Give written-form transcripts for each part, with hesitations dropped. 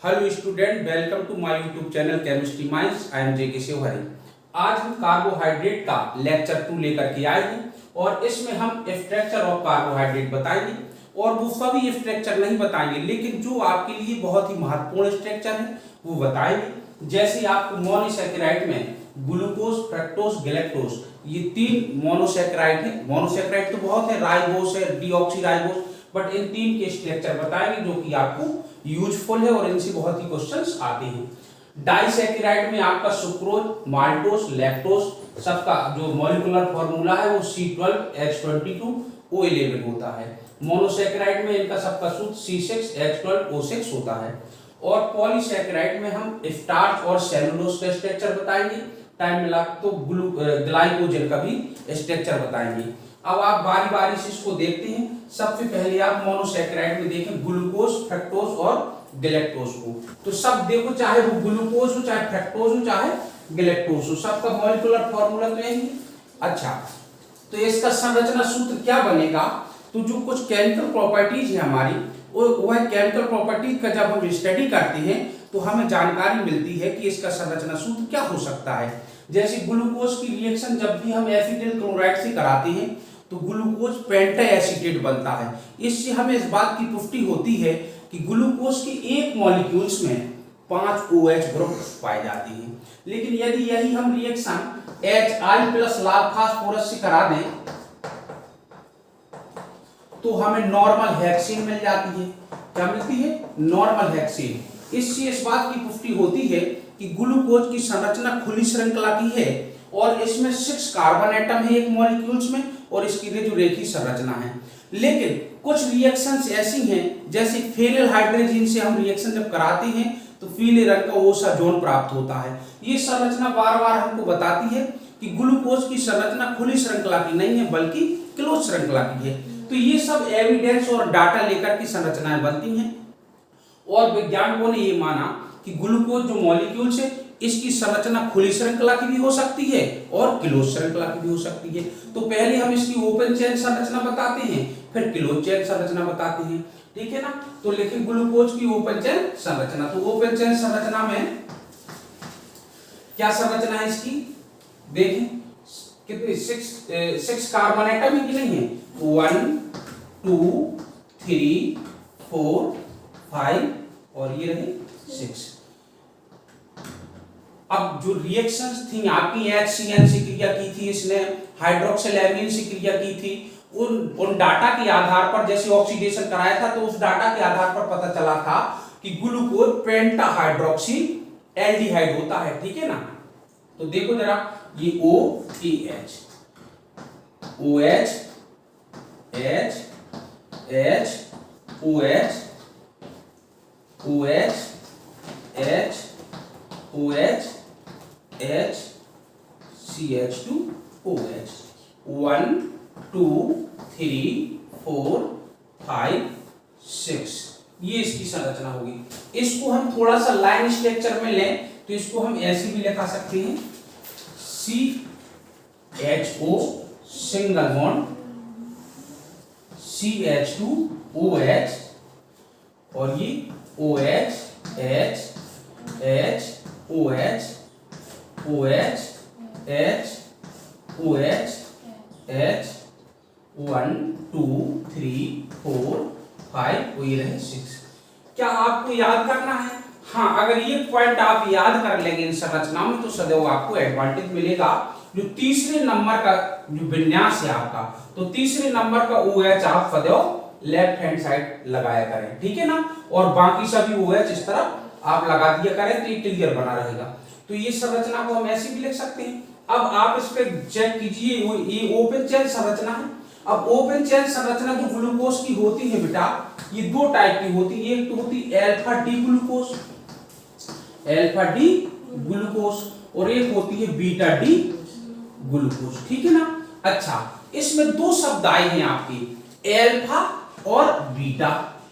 Hello student, welcome to my YouTube channel chemistry minds. I am J K. Shivhari. आज हम carbohydrate का lecture 2 लेकर के आए हैं और इसमें हम स्ट्रक्चर ऑफ कार्बोहाइड्रेट बताएंगे। और वो सभी स्ट्रक्चर नहीं बताएंगे, लेकिन जो आपके लिए बहुत ही महत्वपूर्ण स्ट्रक्चर है वो बताएंगे। जैसे आपको मोनोसैकेराइड में ग्लूकोज, फ्रक्टोज, गैलेक्टोज, ये 3 मोनोसैकेराइड है। मोनोसैकेराइड तो बहुत है, राइबोस है, डीऑक्सीराइबोस, बट इन 3 के स्ट्रक्चर बताएंगे जो कि आपको यूजफुल है और इनसे बहुत ही क्वेश्चंस आते हैं। डाइसैकेराइड में आपका सुक्रोज, माल्टोज, लैक्टोज सबका जो मॉलिक्यूलर फार्मूला है वो C12H22O11 होता है। मोनोसैकेराइड में इनका सबका सूत्र C6H12O6 होता है। और पॉलीसैकेराइड में हम स्टार्च और सेलुलोज का स्ट्रक्चर बताएंगे। टाइम मिला तो ग्लाइकोजन का भी स्ट्रक्चर बताएंगे। अब आप बारी बारी से इसको देखते हैं। सबसे पहले आप मोनोसैकेराइड में देखें ग्लूकोज, फ्रक्टोज और गैलेक्टोज को। तो सब देखो, चाहे वो ग्लूकोज हो, चाहे फ्रक्टोज हो, चाहे गैलेक्टोज हो, सबका मॉलिक्यूलर फार्मूला तो यही। अच्छा, तो इसका संरचना सूत्र क्या बनेगा? तो जो कुछ केमिकल प्रॉपर्टीज है हमारी, वह केमिकल प्रॉपर्टीज का जब हम स्टडी करते हैं तो हमें जानकारी मिलती है कि इसका संरचना सूत्र क्या हो सकता है। जैसे ग्लूकोज की रिएक्शन जब भी हम एसिटिल क्लोराइड से कराते हैं तो ग्लूकोज पेंटा एसीटेट बनता है। इससे हमें इस बात की पुष्टि होती है कि ग्लूकोज के एक मॉलिक्यूल्स में 5 OH ग्रुप पाए जाते हैं। लेकिन यदि यही हम रिएक्शन HI प्लस लाल फास्फोरस से करा दें तो हमें नॉर्मल हेक्सेन मिल जाती है। क्या मिलती है? Normal hexane. इससे इस बात की पुष्टि होती है कि ग्लूकोज की संरचना खुली श्रृंखला की है और इसमें 6 कार्बन एटम है एक मॉलिक्यूल्स में और इसकी जो रेखीय संरचना है। लेकिन कुछ रिएक्शंस ऐसी हैं, जैसे फेनिल हाइड्रोजन से हम रिएक्शन जब कराते हैं तो पीले रंग का ओसा जोन प्राप्त होता है। ये संरचना बार बार हमको बताती है कि ग्लूकोज की संरचना खुली श्रृंखला की नहीं है बल्कि क्लोज श्रृंखला की है। तो ये सब एविडेंस और डाटा लेकर की संरचनाएं बनती हैं और वैज्ञानिकों ने ये माना कि ग्लूकोज जो मॉलिक्यूल्स है इसकी संरचना खुली श्रृंखला की भी हो सकती है और क्लोज श्रृंखला की भी हो सकती है। तो पहले हम इसकी ओपन चेन संरचना बताते हैं, फिर क्लोज चेन संरचना बताते हैं, ठीक है ना। तो लेकिन ग्लूकोज की ओपन चेन संरचना, तो ओपन चेन संरचना में क्या संरचना है इसकी? देखें कितनी 6 कार्बन एटम है कि नहीं है? 1 2 3 4 5 और ये रहे 6। अब जो रिएक्शंस थी आपकी HCN से क्रिया की थी, इसने हाइड्रोक्सिल से क्रिया की थी, उन डाटा के आधार पर जैसे ऑक्सीडेशन कराया था तो उस डाटा के आधार पर पता चला था कि ग्लूकोज पेंटा हाइड्रोक्सी एल्डिहाइड होता है, ठीक है ना। तो देखो जरा, ये OH OH H H OH OH H OH H CH2OH 1 2 3 4 5 6। ये इसकी संरचना होगी। इसको हम थोड़ा सा लाइन स्ट्रक्चर में लें तो इसको हम ऐसे भी लिखा सकते हैं, CHO सिंगल बॉन्ड CH2OH और ये OH H H OH OH H OH H 1 2 3 4 5 और ये रहे 6। क्या आपको याद करना है? हाँ, अगर ये पॉइंट आप याद कर लेंगे इन संरचनाओं में तो सदैव आपको एडवांटेज मिलेगा। जो तीसरे नंबर का जो विन्यास है आपका, तो तीसरे नंबर का OH आप सदैव लेफ्ट हैंड साइड लगाया करें, ठीक है ना। और बाकी सभी OH इस तरफ आप लगा दिया करें तो ये क्लियर बना रहेगा। तो ये संरचना को हम ऐसे भी लिख सकते हैं। अब आप इस पे चेक कीजिए, ये ओपन चेन संरचना है। अब ओपन चेन संरचना जो ग्लूकोज की होती है बेटा, ये 2 टाइप की होती है। एक तो होती है अल्फा डी ग्लूकोज और एक होती है बीटा डी ग्लूकोज, ठीक है ना। अच्छा, इसमें 2 शब्द आए हैं आपके, अल्फा और बीटा,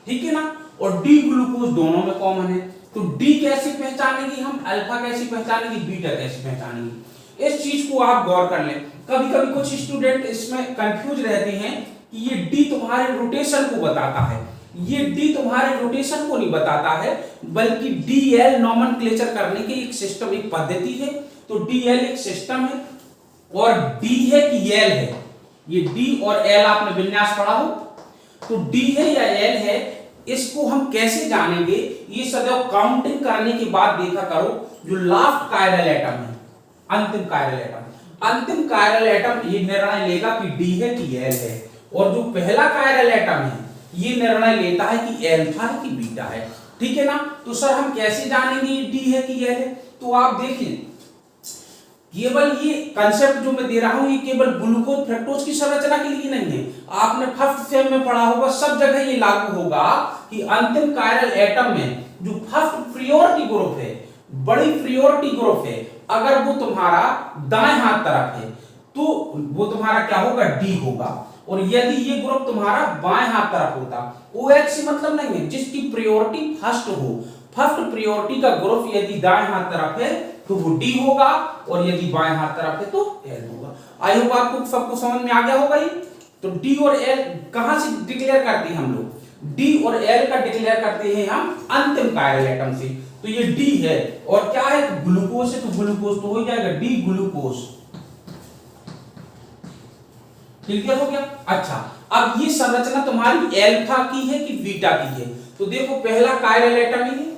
ठीक है ना। और डी ग्लूकोज दोनों में कॉमन है। तो डी कैसे पहचानेंगे हम, अल्फा कैसे पहचानेंगे, बीटा कैसे पहचानेंगे, इस चीज को आप गौर कर लें। कभी कभी कुछ स्टूडेंट इसमें कंफ्यूज रहते हैं कि ये डी तुम्हारे रोटेशन को बताता है, ये डी तुम्हारे रोटेशन को नहीं बताता है, बल्कि डीएल नोमेनक्लेचर करने की एक सिस्टम, एक पद्धति है। तो डीएल एक सिस्टम है और डी है कि एल है, ये डी और एल आपने विन्यास पढ़ा हो, तो डी है या एल है, इसको हम कैसे जानेंगे? ये सदैव काउंटिंग करने के बाद देखा करो, जो लास्ट कायरल एटम है, अंतिम कायरल एटम, अंतिम कायरल एटम ये निर्णय लेगा कि डी है कि एल है, और जो पहला कायरल एटम है ये निर्णय लेता है कि अल्फा है कि बीटा है। ठीक है ना? तो सर हम कैसे जानेंगे ये डी है कि एल है? तो आप देखिए, केवल ये कंसेप्ट जो मैं दे रहा हूं ये केवल ग्लूकोज फ्रक्टोज की संरचना के लिए नहीं है, आपने फर्स्ट सेम में पढ़ा होगा, सब जगह ये लागू होगा कि अंतिम कायरल एटम में जो फर्स्ट प्रायोरिटी ग्रुप है, बड़ी प्रायोरिटी ग्रुप है, अगर वो तुम्हारा दाएं हाथ तरफ है तो वो तुम्हारा क्या होगा? डी होगा। और यदि ये ग्रुप तुम्हारा बाएं हाथ तरफ होता, OH से मतलब नहीं है, जिसकी प्रायोरिटी फर्स्ट हो, फर्स्ट प्रायोरिटी का ग्रुप यदि दाएं हाथ तरफ है तो वो डी होगा, और यदि बाएं हाथ तरफ है तो एल होगा। आई होप आपको सबको समझ में आ गया होगा ये। तो डी और एल कहां से डिक्लेयर करते हैं हम लोग? डी और एल का डिक्लेयर करते हैं हम अंतिम कायरल एटम से। तो ये डी है और क्या है? ग्लूकोज है, तो ग्लूकोज तो हो जाएगा डी ग्लूकोज। क्लियर हो गया? अच्छा, अब ये संरचना तुम्हारी अल्फा की है कि बीटा की है? तो देखो, पहला कायरल एटम ही है,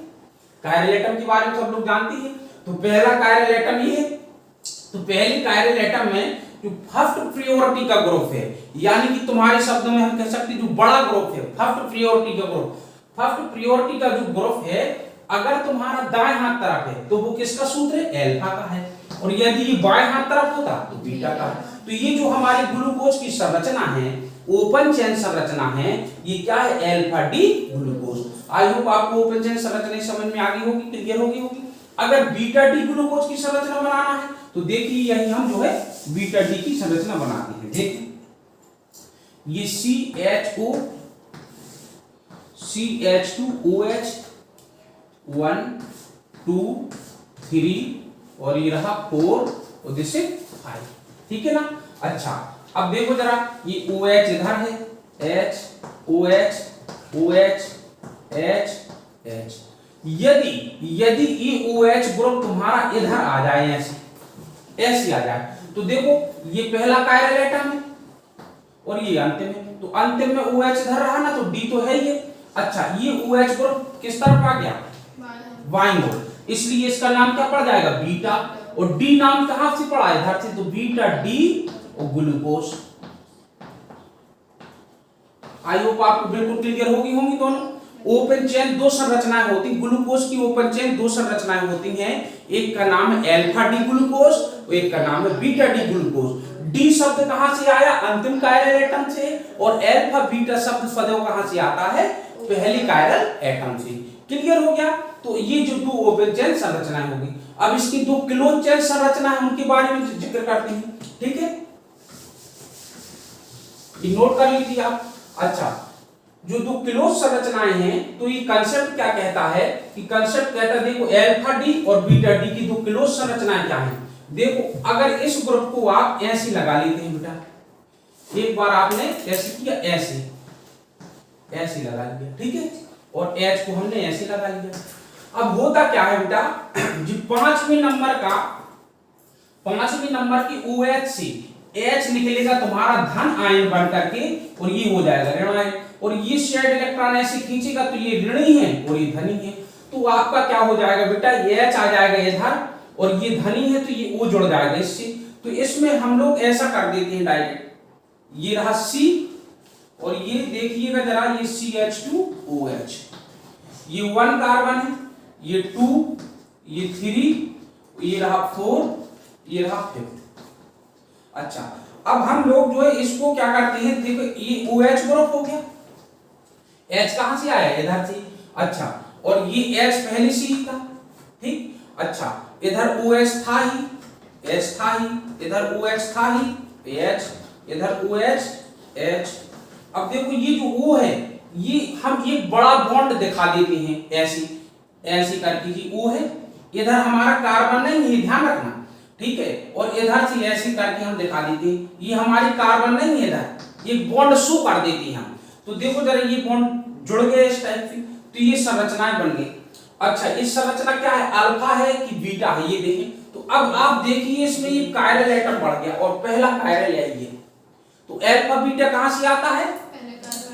कायरल एटम के बारे में सब लोग जानते हैं। तो पहला कायरल एटम ये है, तो पहली कायरल एटम में जो फर्स्ट प्रायोरिटी का ग्रुप है, यानी कि तुम्हारे शब्दों में हम कह सकते हैं जो बड़ा ग्रुप है, फर्स्ट प्रायोरिटी का ग्रुप, फर्स्ट प्रायोरिटी का जो ग्रुप है, अगर तुम्हारा दाएं हाथ तरफ है तो वो किसका सूत्र है? अल्फा का है, और यदि ये बाएं हाथ तरफ होता तो बीटा का है। तो ये जो हमारी ग्लूकोज की संरचना है, ओपन चेन संरचना है, ये क्या है? Alpha D glucose. I hope आपको ओपन चेन संरचना समझ में आ गई होगी, क्लियर होगी। अगर बीटा डी ग्लूकोज की संरचना बनाना है तो देखिए, यही हम जो है बीटा डी की संरचना बनाते हैं। देखिए, ये CHO CH2OH 1 2 3 और ये रहा 4 और दिस इज 5। ठीक है ना? अच्छा, अब देखो जरा, ये OH इधर है, H OH OH H H, यदि ये OH ग्रुप तुम्हारा इधर आ जाए, ऐसे आ जाए, तो देखो ये पहला कायरल एटम है और ये अंतिम है, तो अंतिम में OH इधर रहा ना, तो D तो है ये। अच्छा, ये OH ग्रुप किस तरफ आ गया? बाईं ओर, इसलिए इसका नाम क्या पड़ जाएगा? बीटा। और डी नाम कहां से पड़ा? इधर से, तो बीटा डी और ग्लूकोज। आई होप आपको बिल्कुल क्लियर होंगी दोनों। ओपन चेन दो संरचनाएं होती हैं, ग्लूकोज की ओपन चेन दो संरचनाएं होती हैं, एक का नाम है अल्फा डी ग्लूकोज और एक का नाम है बीटा डी ग्लूकोज। डी शब्द कहां से आया? अंतिम कायरल एटम से, और अल्फा बीटा शब्द सदैव कहां से आता है? पहली कायरल एटम से। क्लियर हो गया? तो ये जो दो ओपन चेन संरचनाएं होगी। अब इसकी दो क्लोज चेन संरचना है, उनके बारे में जिक्र करते हैं। ठीक है, ये नोट कर लीजिए आप। अच्छा, जो दो क्लोज संरचनाएं हैं, तो ये कंसेप्ट क्या कहता है कि कंसेप्ट कहता है, देखो अल्फा डी और बीटा डी की दो क्लोज संरचनाएं क्या हैं। देखो, अगर इस ग्रुप को आप ऐसे लगा लेते हैं बेटा, एक बार आपने ऐसे किया, ऐसे लगा लिया, ठीक है, और H को हमने ऐसे लगा लिया। अब होता क्या है बेटा, जो पांचवें नंबर की OH से H निकलेगा तुम्हारा धन आयन बन करके, और ये हो जाएगा ऋण आयन, और ये शेयर्ड इलेक्ट्रॉन ऐसे खींचेगा तो ये ऋणी है और ये धनी है। तो आपका क्या हो जाएगा बेटा, ये H आ जाएगा इधर, और ये धनी है तो ये O जुड़ जाएगा इससे। तो इसमें हम लोग ऐसा कर देते हैं डायरेक्ट, ये रहा C, और ये देखिएगा जरा, ये CH2OH, ये 1 कार्बन है, ये 2, ये 3, ये रहा 4, ये रहा 5। अच्छा, अब हम लोग जो है इसको क्या करते हैं, देखो ये OH ग्रुप हो गया, H कहां से आया? इधर से। अच्छा, और ये H पहले से ही था, ठीक। अच्छा, इधर OH था ही, H था ही, इधर OH था ही, H, इधर OH H। अब देखो ये जो O है, ये हम एक बड़ा बॉन्ड दिखा देते हैं, ऐसे करके, जी O है, इधर हमारा कार्बन नहीं है, ध्यान रखना, ठीक है, और इधर से ऐसे करके हम दिखा देते हैं, ये हमारी कार्बन नहीं है, इधर ये बॉन्ड शो कर देते हैं हम। तो देखो जरा, ये बॉन्ड जुड़ गए इस टाइप की, तो ये संरचनाएं बन गई। अच्छा, इस संरचना क्या है, अल्फा है कि बीटा है, ये देखें। तो अब आप देखिए इसमें ये कायरल एटम बढ़ गया और पहला कायरल है ये, तो अल्फा बीटा कहां से आता है,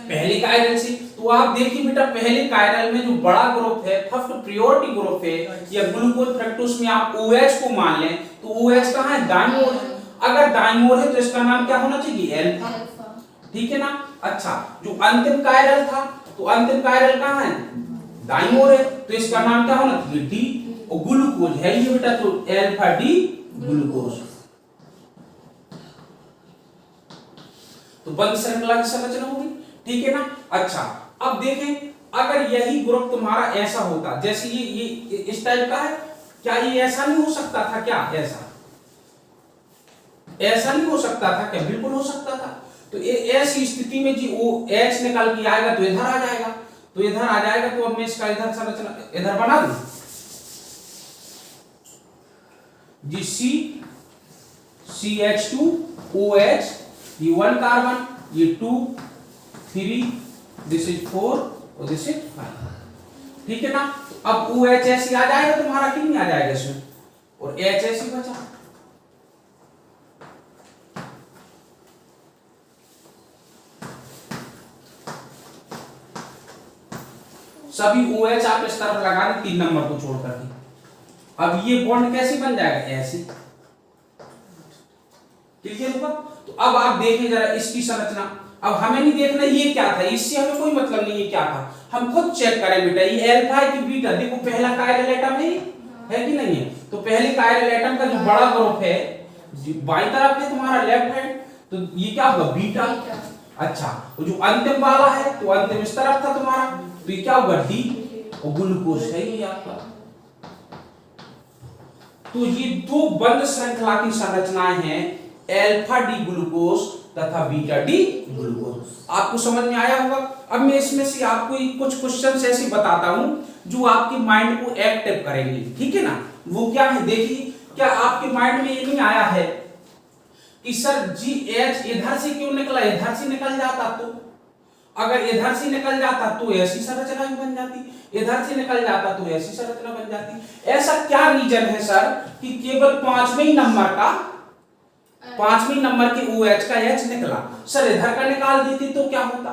पहले कायरल से। तो आप देखिए बेटा, पहले कायरल में जो बड़ा ग्रुप है, फर्स्ट प्रायोरिटी ग्रुप है, या ग्लूकोज फ्रक्टोज में आप OH को मान लें, तो OH कहां है, दाईं ओर है। अगर दाईं ओर है तो इसका नाम क्या होना चाहिए, अल्फा, ठीक है ना। अच्छा, जो अंतिम कायरल था, तो अंतिम कायरल कहां है, दाईं ओर है, तो इसका नाम क्या होना चाहिए, डी। और ग्लूकोज है ये बेटा, तो अल्फा डी ग्लूकोज। तो बंद श्रृंखला की संरचना होगी, ठीक है ना। अच्छा, अब देखें, अगर यही ग्रुप तुम्हारा ऐसा होता, जैसे ये इस टाइप का है, क्या ये ऐसा नहीं हो सकता था, क्या ऐसा नहीं हो सकता था क्या, बिल्कुल हो सकता था। तो ऐसी स्थिति में जी OH निकल के आएगा तो इधर आ जाएगा, तो इधर आ जाएगा। तो अब मैं इसका इधर संरचना इधर बना दूं जी, CH2OH, ये 1 कार्बन, ये 2 3, दिस इज 4 और दिस इज 5, ठीक है ना। अब OH ऐसे आ जाएगा तुम्हारा कि नहीं आ जाएगा इसमें, और H ऐसे बचा। सभी OH आप इस तरफ लगा दें 3 नंबर को छोड़ करके। अब ये बॉन्ड कैसे बन जाएगा, ऐसे, क्लियर होगा। तो अब आप देखें जरा इसकी संरचना। अब हमें नहीं देखना ये क्या था, इससे हमें कोई मतलब नहीं ये क्या था, हम खुद चेक करें बेटा, ये अल्फा है कि बीटा। देखो पहला कायरल एटम है कि नहीं है, तो पहले कायरल एटम का जो बड़ा ग्रुप है बाईं तरफ है तुम्हारा, लेफ्ट हैंड, तो ये क्या होगा, बीटा। अच्छा, जो अंतिम वाला है, तो अंतिम इस तरफ था तुम्हारा, तो ये क्या होगा, डी। और ग्लूकोज है ये आपका। तो ये दो बंद श्रृंखला की संरचनाएं हैं, अल्फा डी ग्लूकोज तथा बीटा डी ग्लूकोज। आपको समझ में आया होगा। अब मैं इसमें से आपको कुछ क्वेश्चंस ऐसे बताता हूं जो आपके माइंड को एक्टिव करेंगे, ठीक है ना। वो क्या है, देखिए, क्या आपके माइंड में ये नहीं आया है कि सर जी एच इधर से क्यों निकला, इधर से निकल जाता तो, अगर इधर से निकल जाता तो ऐसी संरचना भी बन जाती, इधर से निकल जाता तो ऐसी संरचना बन जाती। ऐसा क्या रीजन है सर कि केवल पांचवें नंबर के OH का H निकला, सर इधर का निकाल देती तो क्या होता।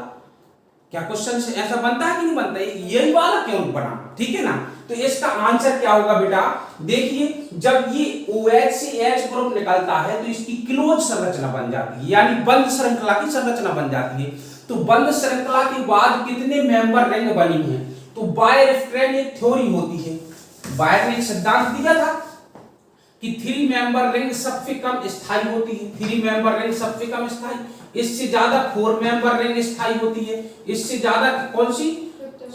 क्या क्वेश्चन से ऐसा बनता है कि नहीं बनता, यही वाला क्यों बना, ठीक है ना। तो इसका आंसर क्या होगा बेटा, देखिए, जब ये OH से H ग्रुप निकलता है तो इसकी क्लोज संरचना बन जाती है, यानी बंद श्रृंखला की संरचना बन जाती है। तो बंद श्रृंखला के बाद कितने मेंबर रिंग बनी है, तो बायर एक थ्योरी होती है, बायर ने एक सिद्धांत दिया था कि 3 मेंबर रिंग सबसे कम स्थायी होती है, 3 मेंबर रिंग सबसे कम स्थायी, इससे ज्यादा 4 मेंबर रिंग स्थायी होती है, इससे ज्यादा कौन सी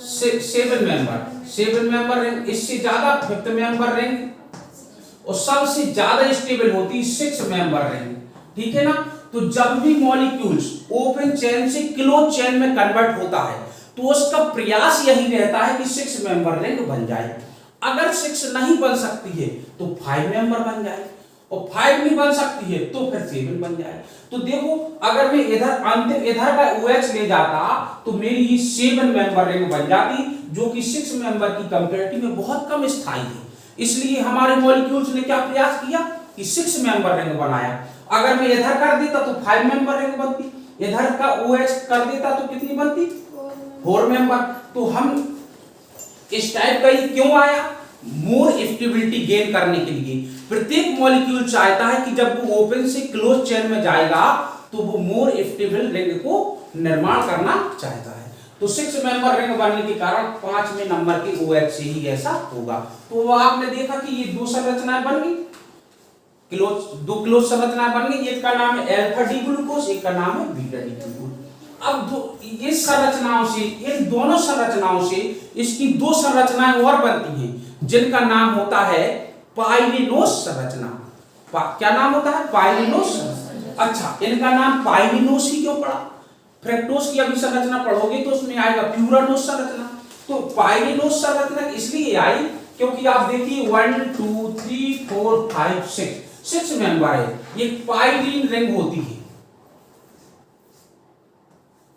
7 मेंबर रिंग, इससे ज्यादा 5th मेंबर रिंग, और सबसे ज्यादा स्टेबल होती है 6 मेंबर रिंग, ठीक है ना। तो जब भी मॉलिक्यूल्स ओपन चेन से क्लोज चेन में कन्वर्ट होता है तो उसका प्रयास यही रहता है कि 6 मेंबर रिंग बन जाए। अगर 6 नहीं बन सकती है तो 5 मेंबर बन जाए, और 5 नहीं बन सकती है तो फिर 7 बन जाए। तो देखो, अगर मैं इधर का OH ले जाता तो मेरी ये 7 मेंबर रिंग बन जाती, जो कि 6 मेंबर की कंपैरिटी में बहुत कम स्थायी है। इसलिए हमारे मॉलिक्यूल्स ने क्या प्रयास किया कि 6 मेंबर रिंग बनाया। अगर मैं इधर कर देता तो 5 मेंबर रिंग बनती, इधर का OH कर देता तो कितनी बनती, 4 मेंबर। तो हम इस टाइप का ही क्यों आया, मोर स्टेबिलिटी गेन करने के लिए। प्रत्येक मॉलिक्यूल चाहता है कि जब वो ओपन से क्लोज चेन में जाएगा तो वो मोर स्टेबल रिंग को निर्माण करना चाहता है। तो 6 मेंबर रिंग बनने के कारण 5वें नंबर के OH से ही ऐसा होगा। तो आपने देखा कि ये 2 संरचनाएं बन गई, दो क्लोज संरचनाएं बन गई। एक का नाम है अल्फा डी ग्लूकोज, एक का नाम है बीटा डी ग्लूकोज। अब इस संरचनाओं से, इन दोनों संरचनाओं से इसकी 2 संरचनाएं और बनती हैं जिनका नाम होता है पाइरिनोस संरचना। क्या नाम होता है, पाइरिनोस। अच्छा, इनका नाम पाइरिनोस ही क्यों पड़ा, फ्रक्टोज की अभी संरचना पढ़ोगे तो उसमें आएगा प्यूरानोस संरचना। तो पाइरिनोस संरचना इसलिए आई क्योंकि आप देखिए 1 2 3 4 5 6 मेंबर है, ये पाइरीन रिंग होती है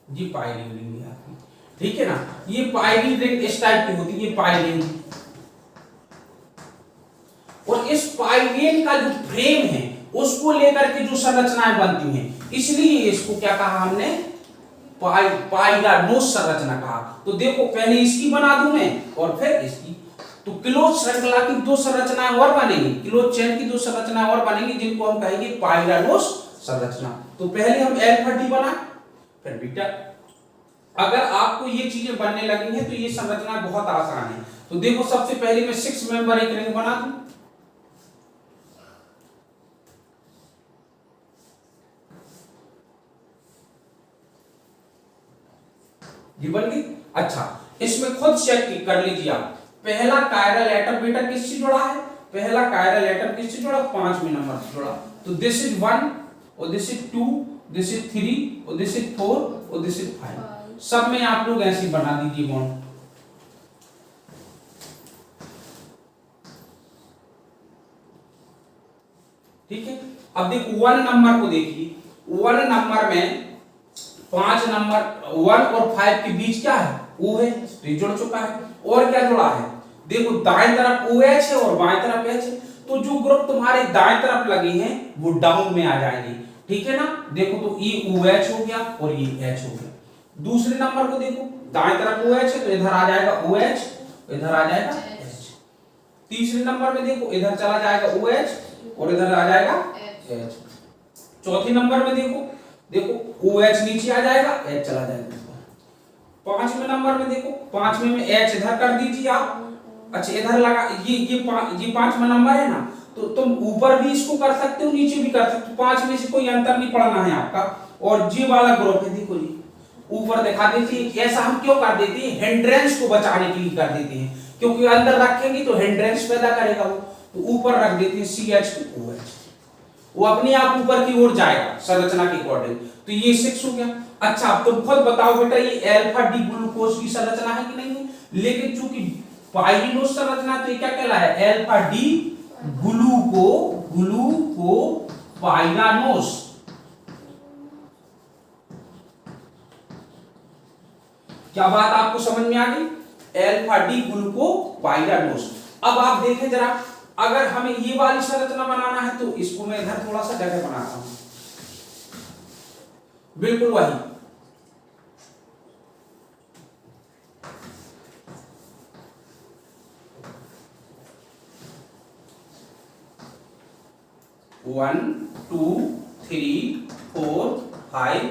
जी, पाइरीन रिंग है आपकी, ठीक है ना। ये पायरीन रिंग इस टाइप की होती है, ये पायरीन। और इस पायरीन का जो फ्रेम है उसको लेकर के जो संरचनाएं बनती हैं, इसलिए इसको क्या कहा हमने, पाइरानोस संरचना कहा। तो देखो पहले इसकी बना दूं मैं और फिर इसकी। तो क्लोज श्रृंखला की दो संरचनाएं और बनेंगी, क्लोज चेन की दो संरचनाएं और बनेंगी जिनको हम कहेंगे पाइरानोस संरचना। तो पहले हम अल्फा डी बना फिर बीटा। अगर आपको ये चीजें बनने लगी हैं तो ये संरचना बहुत आसान है। तो देखो सबसे पहले मैं 6 मेंबर एक रिंग बना दूं, ये बन गई। अच्छा इसमें खुद चेक कर लीजिए आप, पहला कायरल एटम बेटा किससे जुड़ा है, पहला कायरल एटम किससे जुड़ा, 5वें नंबर से जुड़ा। तो दिस इज 1 और दिस इज 2, दिस इज 3 और दिस इज 4 और दिस इज 5। सब में आप लोग ऐसे बना दीजिए बॉन्ड। ठीक है। अब देखो 1 नंबर को देखिए, 1 नंबर में 5 नंबर 1 और 5 के बीच क्या है, O है, तो ये जुड़ चुका है। और क्या जुड़ा है, देखो दाएं तरफ OH है और बाएं तरफ H है, तो जो ग्रुप तुम्हारे दाएं तरफ लगे हैं वो डाउन में आ जाएंगे। ठीक है ना। देखो तो ये OH हो गया और ये H हो गया। दूसरे नंबर को देखो, दाएं तरफ OH है तो इधर आ जाएगा OH, इधर आ जाएगा H। तीसरे नंबर में देखो इधर चला जाएगा OH और इधर आ जाएगा H। चौथे नंबर में देखो, देखो OH नीचे आ जाएगा, H चला जाएगा। 5वें नंबर में देखो, 5वें में H इधर कर दीजिए आप। अच्छा इधर लगा, ये 5वां नंबर है ना, तो तुम ऊपर भी इसको कर सकते हो, नीचे भी कर सकते हो, 5 में से कोई अंतर नहीं पड़ना है आपका। और जी वाला ग्रुप है, देखो जी ऊपर दिखा देती है। ऐसा हम क्यों कर देते हैं, हिंड्रेंस को बचाने के लिए कर देते हैं, क्योंकि अंदर रखेंगे तो हिंड्रेंस पैदा करेगा वो, तो ऊपर रख देते हैं CH2OH, वो अपने आप ऊपर की ओर जाएगा संरचना के अकॉर्डिंग। तो ये 6 हो गया। अच्छा अब तुम खुद बताओ बेटा ये अल्फा डी ग्लूकोज की संरचना है कि नहीं है, लेकिन चूंकि पाइरिनोस संरचना तो ये क्या कहलाया, अल्फा डी ग्लूको पाइरानोस। क्या बात आपको समझ में आ गई, अल्फा डी ग्लूको पाइरानोस। अब आप देखें जरा, अगर हमें ये वाली संरचना बनाना है तो इसको मैं इधर थोड़ा सा जगह बनाता हूं, बिल्कुल वही। वन 2 3 4 5,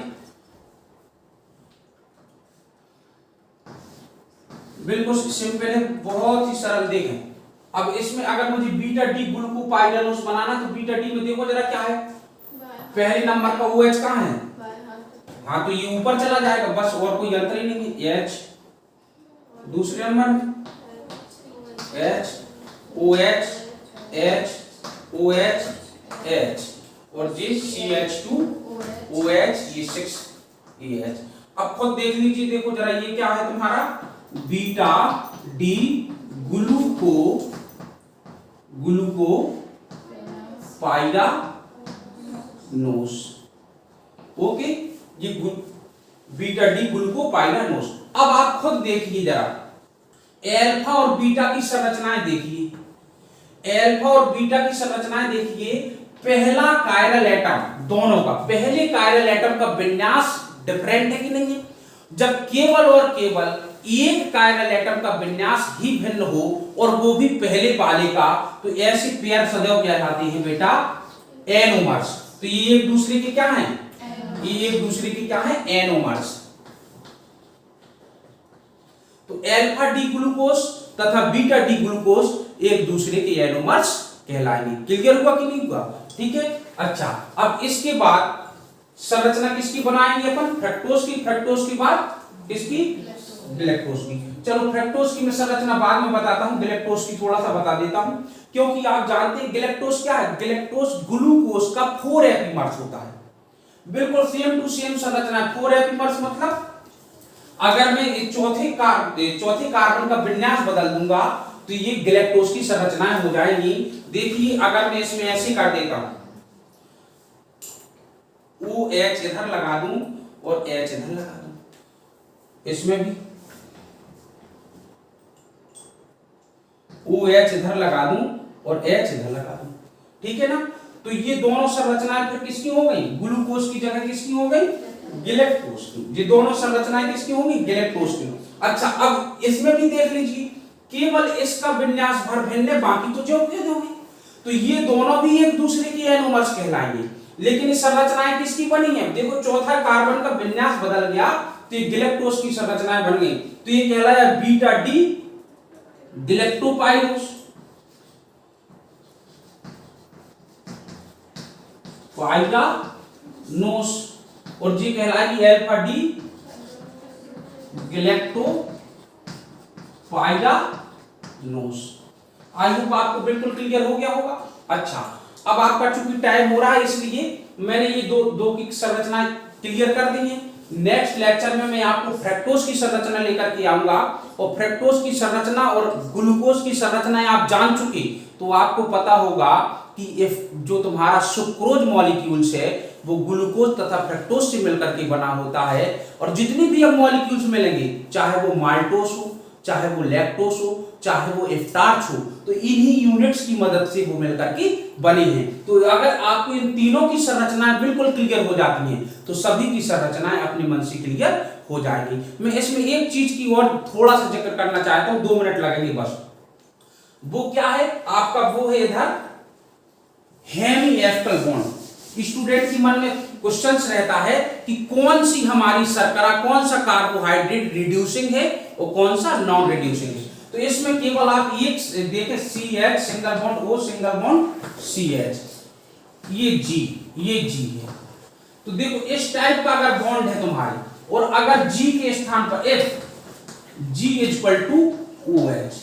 बिल्कुल सिंपल है, बहुत ही सरल। देखें अब इसमें अगर मुझे बीटा डी ग्लूकोपाइरानोस बनाना, तो बीटा डी में देखो जरा क्या है, पहले नंबर का OH कहां है, हाँ तो ये ऊपर चला जाएगा बस, और कोई अंतर ही नहीं है। H दूसरे नंबर में H OH H OH H और जी CH2OH, ये 6 अब खुद देख लीजिए, देखो जरा ये क्या है तुम्हारा, बीटा डी ग्लूकोपाइरानोस। ओके, ये बीटा डी ग्लूकोपाइरानोस। अब आप खुद देखिए जरा, अल्फा और बीटा की संरचनाएं देखिए, अल्फा और बीटा की संरचनाएं देखिए। पहला कायरल एटम, दोनों का पहले कायरल एटम का विन्यास डिफरेंट है कि नहीं है। जब केवल और केवल एक कायरल एटम का विन्यास ही भिन्न हो और वो भी पहले वाले का, तो ऐसे पेयर सदैव क्या कहलाते हैं बेटा, एनोमर्स। तो ये एक दूसरे के क्या हैं, ये एक दूसरे के क्या हैं, एनोमर्स। तो अल्फा डी ग्लूकोज तथा बीटा डी ग्लूकोज एक दूसरे के एनोमर्स कहलाएंगे। क्लियर हुआ कि नहीं हुआ, ठीक है। अच्छा अब इसके बाद संरचना किसकी बनाएंगे अपन, फ्रक्टोज की, फ्रक्टोज के बाद इसकी गैलेक्टोज की। चलो फ्रक्टोज की मैं संरचना बाद में बताता हूं, गैलेक्टोज की थोड़ा सा बता देता हूं, क्योंकि आप जानते हैं गैलेक्टोज क्या है, गैलेक्टोज ग्लूकोज का 4 एपिमर्स होता है, बिल्कुल सेम टू सेम संरचना। 4 एपिमर्स मतलब अगर मैं चौथे कार्बन का विन्यास बदल दूंगा तो ये गैलेक्टोज की संरचनाएं हो जाएंगी। देखिए अगर मैं इसमें ऐसे कर देता हूं, OH इधर लगा दूं और H इधर लगा दूं, इसमें भी OH इधर लगा दूं और H इधर लगा दूं, ठीक है ना। तो ये दोनों संरचनाएं फिर किसकी हो गई, ग्लूकोज की जगह किसकी हो गई, गैलेक्टोज की। ये दोनों संरचनाएं किसकी होंगी, गैलेक्टोज की। अच्छा अब इसमें भी देख लीजिए, केवल इसका विन्यास भर भिन्न है, बाकी तो जो होगी। तो ये दोनों भी एक दूसरे के एनोमर्स कहलाएंगे, लेकिन ये संरचनाएं किसकी बनी है, देखो चौथा कार्बन का विन्यास बदल गया तो ये गैलेक्टोज की संरचनाएं बन गई। तो ये कहलाया बीटा डी गैलेक्टोपाइरोस, पाइरानोस, और जी कहलाएगी अल्फा डी गैलेक्टोपाइरानोस। आई होप आपको बिल्कुल क्लियर हो गया होगा। अच्छा अब आपका चूंकि टाइम हो रहा है इसलिए मैंने ये दो की संरचना क्लियर कर दी है। नेक्स्ट लेक्चर में मैं आपको फ्रक्टोज की संरचना लेकर के आऊंगा, और फ्रक्टोज की संरचना और ग्लूकोज की संरचना आप जान चुके तो आपको पता होगा कि इफ जो तुम्हारा सुक्रोज मॉलिक्यूल्स है वो ग्लूकोज तथा फ्रक्टोज से मिलकर के बना होता है, और जितनी भी अब मॉलिक्यूल्स मिलेंगे चाहे वो माल्टोस हो, चाहे वो लैक्टोस हो, चाहे वो स्टार्च हो, तो इन्हीं यूनिट्स की मदद से वो मिलकर के बने हैं। तो अगर आपको इन तीनों की संरचनाएं बिल्कुल क्लियर हो जाती हैं तो सभी की संरचनाएं अपने मन से क्लियर हो जाएगी। मैं इसमें एक चीज की और थोड़ा सा जिक्र करना चाहता हूं, 2 मिनट लगेंगे बस। वो क्या है आपका, वो है इधर हेमी एस्टर बॉन्ड। स्टूडेंट के मन में क्वेश्चन रहता है कि कौन सी हमारी शर्करा, कौन सा कार्बोहाइड्रेट रिड्यूसिंग है और कौन सा नॉन रिड्यूसिंग है। तो इसमें केवल आप एक देखें, CH single bond O single bond CH, ये G है। तो देखो इस टाइप का अगर बॉन्ड है तुम्हारी, और अगर G के स्थान पर F G equal to OH,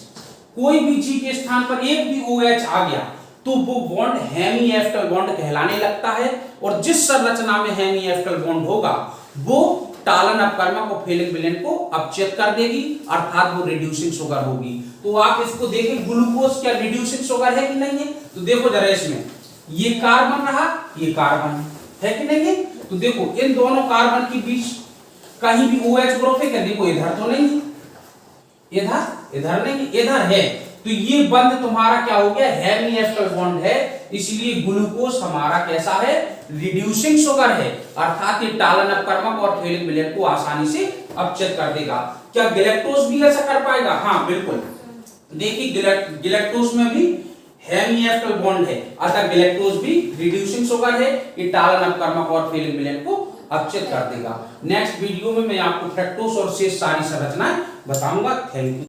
कोई भी G के स्थान पर एक भी OH आ गया तो वो बॉन्ड हेमी एस्टर बॉन्ड कहलाने लगता है। और जिस संरचना में हेमी एस्टर बॉन्ड होगा वो टालन अपकर्मक और फेलिक विलेन को अपचेत कर देगी, अर्थात वो रिड्यूसिंग शुगर होगी। तो आप इसको देखें, ग्लूकोज क्या रिड्यूसिंग शुगर है कि नहीं है। तो देखो जरा इसमें ये कार्बन रहा, ये कार्बन है कि नहीं है। तो देखो इन दोनों कार्बन के बीच कहीं भी OH ग्रुप है क्या, देखो इधर तो नहीं है, इधर नहीं, इधर है। तो ये बंद तुम्हारा क्या हो गया, हेमी एस्टर बॉन्ड है, इसलिए ग्लूकोज हमारा कैसा है, रिड्यूसिंग शुगर है, अर्थात ये टालन अपकर्मक और फेलिक विलेन को आसानी से अपचेत कर देगा। क्या गैलेक्टोज भी ऐसा कर पाएगा, हाँ बिल्कुल। देखिए गैलेक्टोज में भी हेमी एस्टर बॉन्ड है, अतः गैलेक्टोज भी रिड्यूसिंग शुगर है, ये टालन अपकर्मक और फेलिक विलेन को अपचेत कर देगा। नेक्स्ट वीडियो में मैं आपको फ्रक्टोज और शेष सारी संरचनाएं बताऊंगा। Thank you.